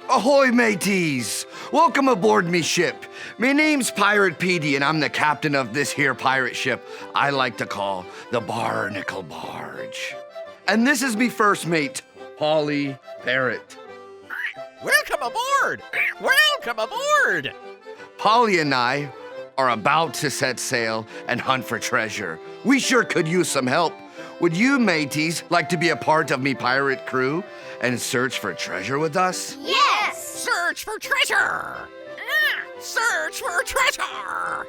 Ahoy, mateys! Welcome aboard me ship. Me name's Pirate Petey, and I'm the captain of this here pirate ship I like to call the Barnacle Barge. And this is me first mate, Polly Parrot. Welcome aboard! Welcome aboard! Polly and I are about to set sail and hunt for treasure. We sure could use some help. Would you mateys like to be a part of me pirate crew and search for treasure with us? Yes! Search for treasure! Search for treasure!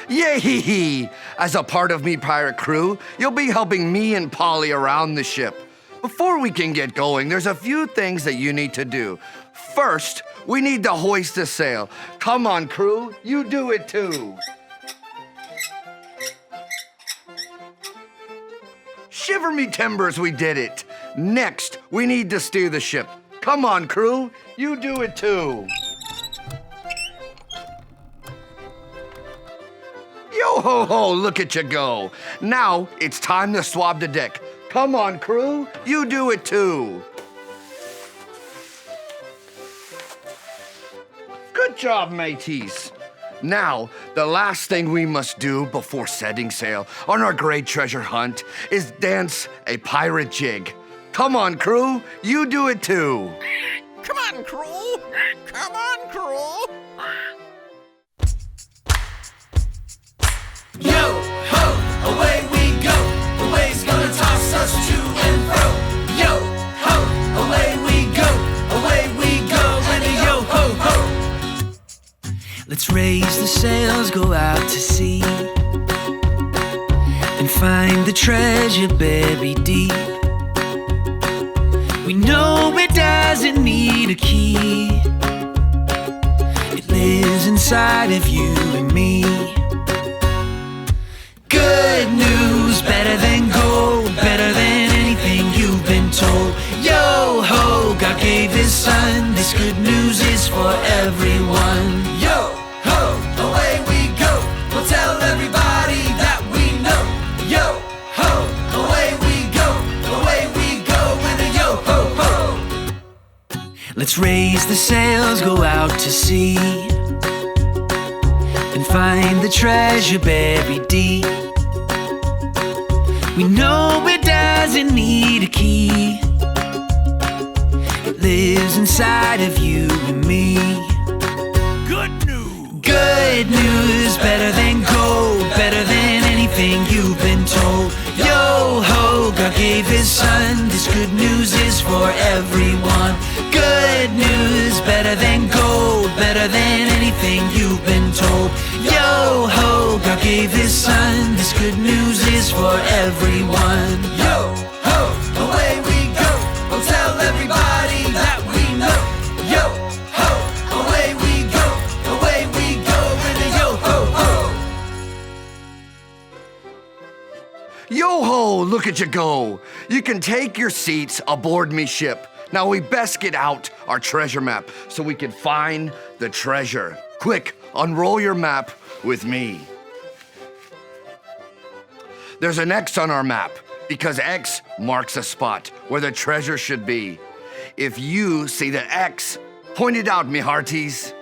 Yay! As a part of me pirate crew, you'll be helping me and Polly around the ship. Before we can get going, there's a few things that you need to do. First, we need to hoist the sail. Come on, crew, you do it too. Shiver me timbers, we did it. Next, we need to steer the ship. Come on, crew, you do it too. Yo-ho-ho, look at you go. Now, it's time to swab the deck. Come on, crew, you do it too. Good job, mateys. Now, the last thing we must do before setting sail on our great treasure hunt is dance a pirate jig. Come on, crew, you do it too. Come on, crew! Come on, crew! Yo, ho, away we go. The wave's gonna toss us to and fro. Yo, ho, away we go. And a yo, ho, ho. Let's raise the sails, go out to sea, and find the treasure buried deep. We know it doesn't need a key. It lives inside of you and me. Good news, better than gold, better than anything you've been told. Yo ho, God gave his son, this good news is for everyone. Yo, ho, away we go. We'll tell everybody that we know. Yo, ho, away we go. And a yo, ho, ho. Let's raise the sails, go out to sea, and find the treasure buried deep. We know it doesn't need a key. It lives inside of you and me. Good news! Good news, better than gold, better than anything you've been told. Yo ho, God gave his son, this good news is for everyone. Good news, better than gold, better than anything you've been told. Yo ho, God gave his son, this good news is for everyone. Yo, ho, away we go. We'll tell everybody that we know. Yo, ho, away we go. And a yo, ho, ho. Yo-ho, look at you go. You can take your seats aboard me ship. Now we best get out our treasure map so we can find the treasure. Quick, unroll your map with me. There's an X on our map because X marks a spot where the treasure should be. If you see the X, point it out, me hearties.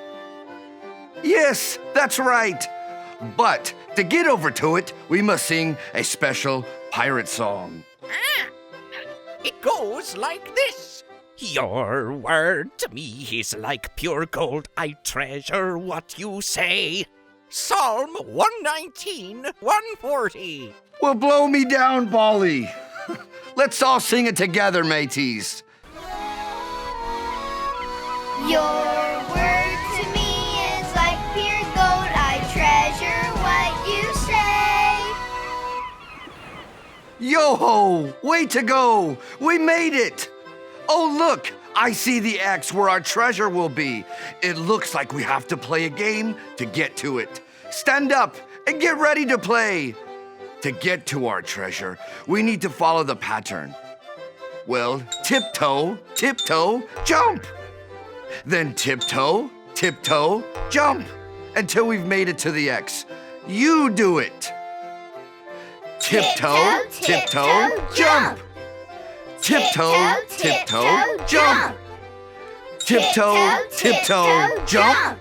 Yes, that's right. But to get over to it, we must sing a special pirate song. It goes like this. Your word to me is like pure gold. I treasure what you say. Psalm 119, 140. Well, blow me down, Polly. Let's all sing it together, mateys. Your word to me is like pure gold. I treasure what you say. Yo-ho, way to go. We made it. Oh, look, I see the X where our treasure will be. It looks like we have to play a game to get to it. Stand up and get ready to play. To get to our treasure, we need to follow the pattern. Well, tiptoe, tiptoe, jump. Then tiptoe, tiptoe, jump until we've made it to the X. You do it. Tiptoe, tiptoe, jump. Tiptoe, tiptoe, jump. Tiptoe, tiptoe, jump.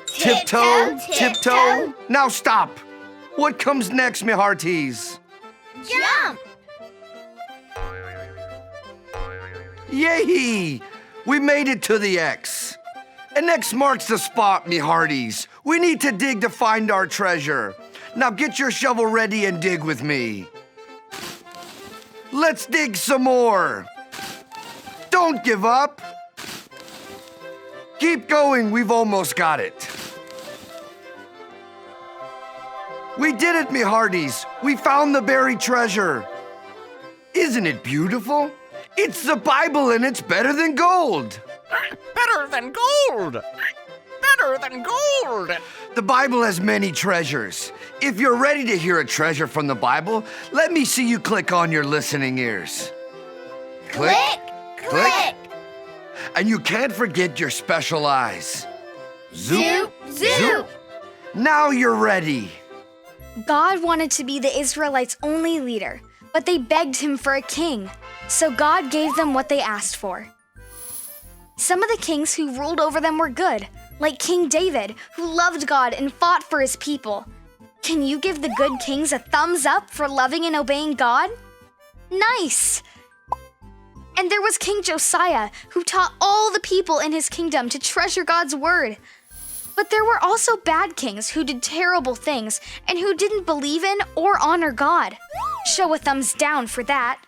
Tiptoe, tiptoe. Now stop. What comes next, me hearties? Jump. Yay! We made it to the X. And X marks the spot, me hearties. We need to dig to find our treasure. Now get your shovel ready and dig with me. Let's dig some more. Don't give up. Keep going, we've almost got it. We did it, me hearties. We found the buried treasure. Isn't it beautiful? It's the Bible and it's better than gold. Better than gold! Better than gold! The Bible has many treasures. If you're ready to hear a treasure from the Bible, let me see you click on your listening ears. Click, click. And you can't forget your special eyes. Zoop, zoop. Now you're ready. God wanted to be the Israelites' only leader, but they begged him for a king. So God gave them what they asked for. Some of the kings who ruled over them were good, like King David, who loved God and fought for his people. Can you give the good kings a thumbs up for loving and obeying God? Nice! And there was King Josiah, who taught all the people in his kingdom to treasure God's word. But there were also bad kings who did terrible things and who didn't believe in or honor God. Show a thumbs down for that.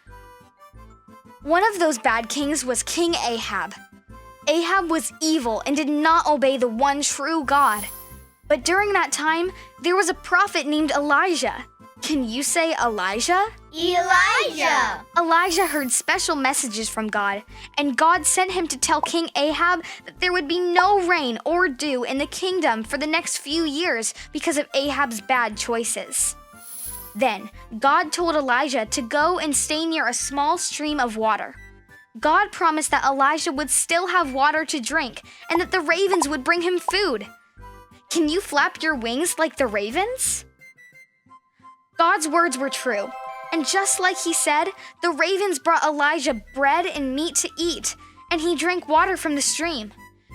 One of those bad kings was King Ahab. Ahab was evil and did not obey the one true God. But during that time, there was a prophet named Elijah. Can you say Elijah? Elijah. Elijah heard special messages from God, and God sent him to tell King Ahab that there would be no rain or dew in the kingdom for the next few years because of Ahab's bad choices. Then, God told Elijah to go and stay near a small stream of water. God promised that Elijah would still have water to drink and that the ravens would bring him food. Can you flap your wings like the ravens? God's words were true, and just like he said, the ravens brought Elijah bread and meat to eat, and he drank water from the stream.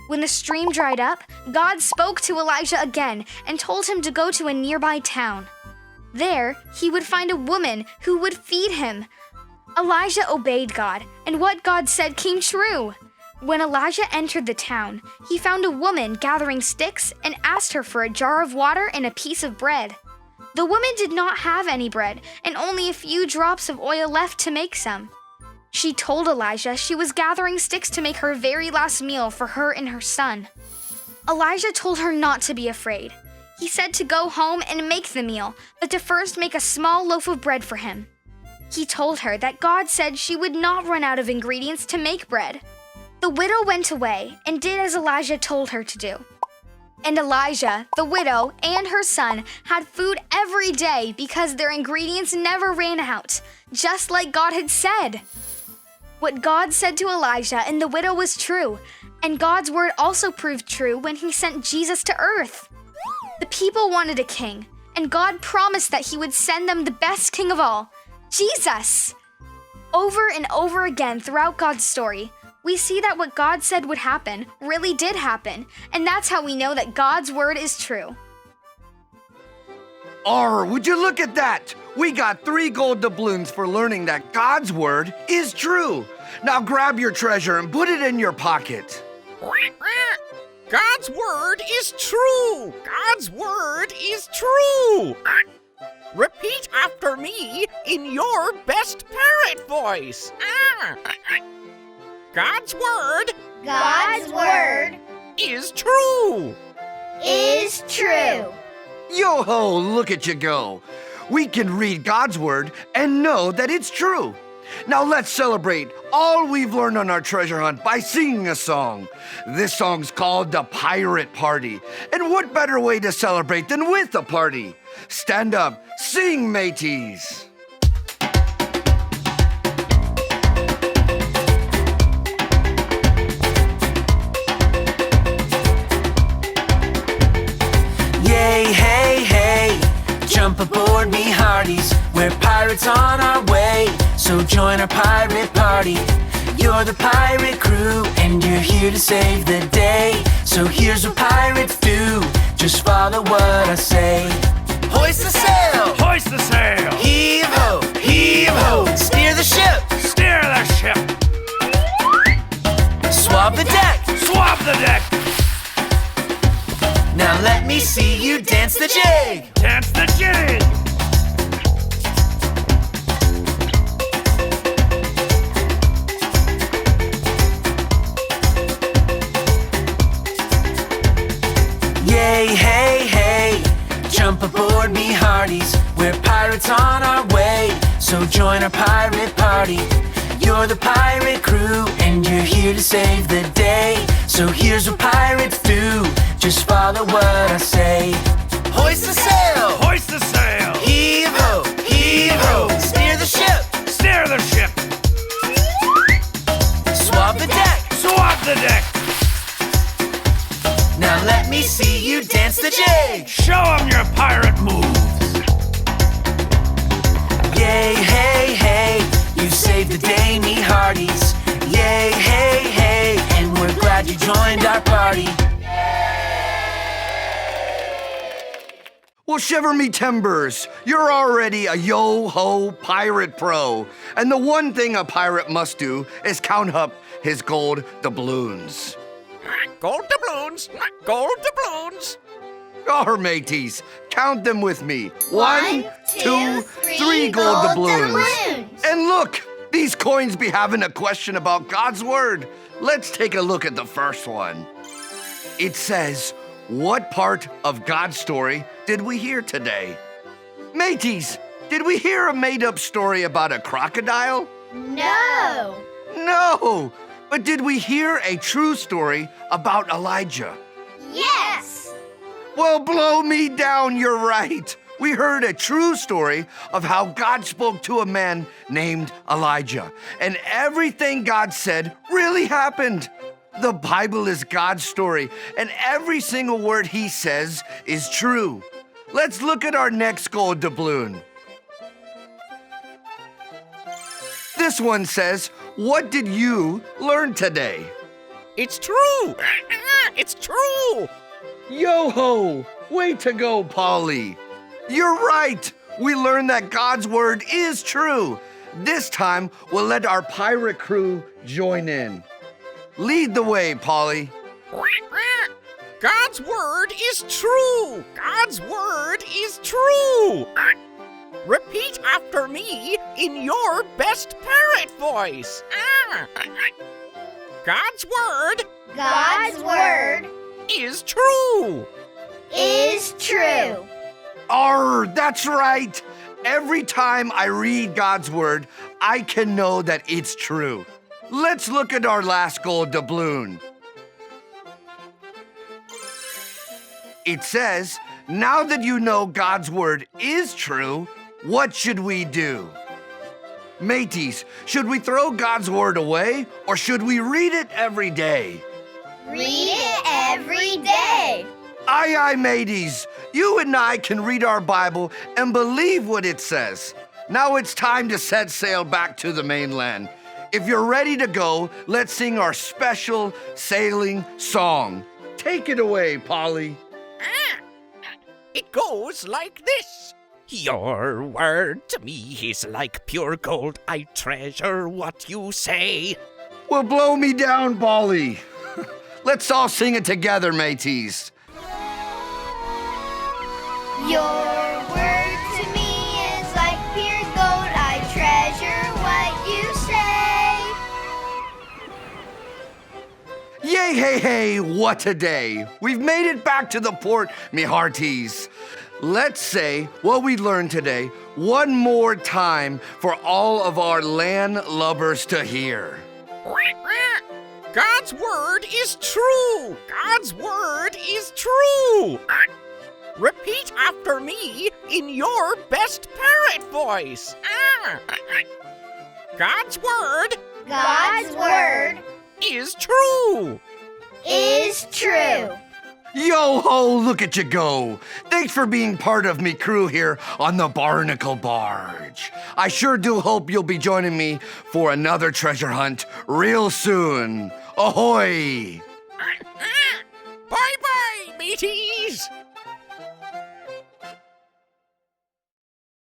When the stream dried up, God spoke to Elijah again and told him to go to a nearby town. There, he would find a woman who would feed him. Elijah obeyed God, and what God said came true. When Elijah entered the town, he found a woman gathering sticks and asked her for a jar of water and a piece of bread. The woman did not have any bread and only a few drops of oil left to make some. She told Elijah she was gathering sticks to make her very last meal for her and her son. Elijah told her not to be afraid. He said to go home and make the meal, but to first make a small loaf of bread for him. He told her that God said she would not run out of ingredients to make bread. The widow went away and did as Elijah told her to do. And Elijah, the widow, and her son had food every day because their ingredients never ran out, just like God had said. What God said to Elijah and the widow was true, and God's word also proved true when he sent Jesus to earth. The people wanted a king, and God promised that he would send them the best king of all, Jesus. Over and over again throughout God's story, we see that what God said would happen really did happen, and that's how we know that God's word is true. Would you look at that? We got 3 gold doubloons for learning that God's word is true. Now grab your treasure and put it in your pocket. God's word is true! God's word is true! Repeat after me in your best parrot voice. God's word is true. Is true. Yo-ho, look at you go. We can read God's word and know that it's true. Now let's celebrate all we've learned on our treasure hunt by singing a song. This song's called The Pirate Party. And what better way to celebrate than with a party? Stand up, sing, mateys. Yay, hey, hey, jump aboard me hearties. We're pirates on our way, so join our pirate party. You're the pirate crew, and you're here to save the day. So here's what pirates do, just follow what I say. Hoist the sail! Hoist the sail! Heave ho! Heave ho! Steer the ship! Steer the ship! Swab the deck! Swab the deck! Now let me see you dance the jig! Dance the jig! Yay, hey, hey! Jump aboard me hearties, we're pirates on our way. So join our pirate party. You're the pirate crew, and you're here to save the day. So here's what pirates do, just follow what I say. Hoist the sail! Hoist the sail! Heave ho! Heave ho! Steer the ship! Steer the ship! Swab the deck! Swab the deck! Now let me see you dance the jig! Show 'em your pirate moves! Yay, hey, hey! You saved the day, me hearties. Yay, hey, hey! And we're glad you joined our party. Well, shiver me timbers. You're already a yo-ho pirate pro. And the one thing a pirate must do is count up his gold doubloons. Gold doubloons! Gold doubloons! Our mateys, count them with me. 1, 2, 3 gold gold doubloons. doubloons. And look, these coins be having a question about God's word. Let's take a look at the first one. It says, what part of God's story did we hear today? Mateys, did we hear a made-up story about a crocodile? No. No, but did we hear a true story about Elijah? Yes. Well, blow me down, you're right. We heard a true story of how God spoke to a man named Elijah, and everything God said really happened. The Bible is God's story, and every single word he says is true. Let's look at our next gold doubloon. This one says, what did you learn today? It's true! It's true! Yo-ho! Way to go, Polly! You're right! We learned that God's word is true. This time, we'll let our pirate crew join in. Lead the way, Polly. God's word is true! God's word is true! Repeat after me in your best parrot voice. God's word God's word is true! is true. Arr, that's right. Every time I read God's word, I can know that it's true. Let's look at our last gold doubloon. It says, now that you know God's word is true, what should we do? Mateys, should we throw God's word away or should we read it every day? Read it every day. Aye, aye, mateys. You and I can read our Bible and believe what it says. Now it's time to set sail back to the mainland. If you're ready to go, let's sing our special sailing song. Take it away, Polly. It goes like this. Your word to me is like pure gold. I treasure what you say. Well, blow me down, Polly. Let's all sing it together, mateys. Your word to me is like pure gold. I treasure what you say. Yay, hey, hey, what a day. We've made it back to the port, me hearties. Let's say what we learned today one more time for all of our land lubbers to hear. God's word is true! God's word is true! Repeat after me in your best parrot voice. God's word God's word is true! is true. Yo ho, look at you go. Thanks for being part of me crew here on the Barnacle Barge. I sure do hope you'll be joining me for another treasure hunt real soon. Ahoy! Bye-bye, mateys!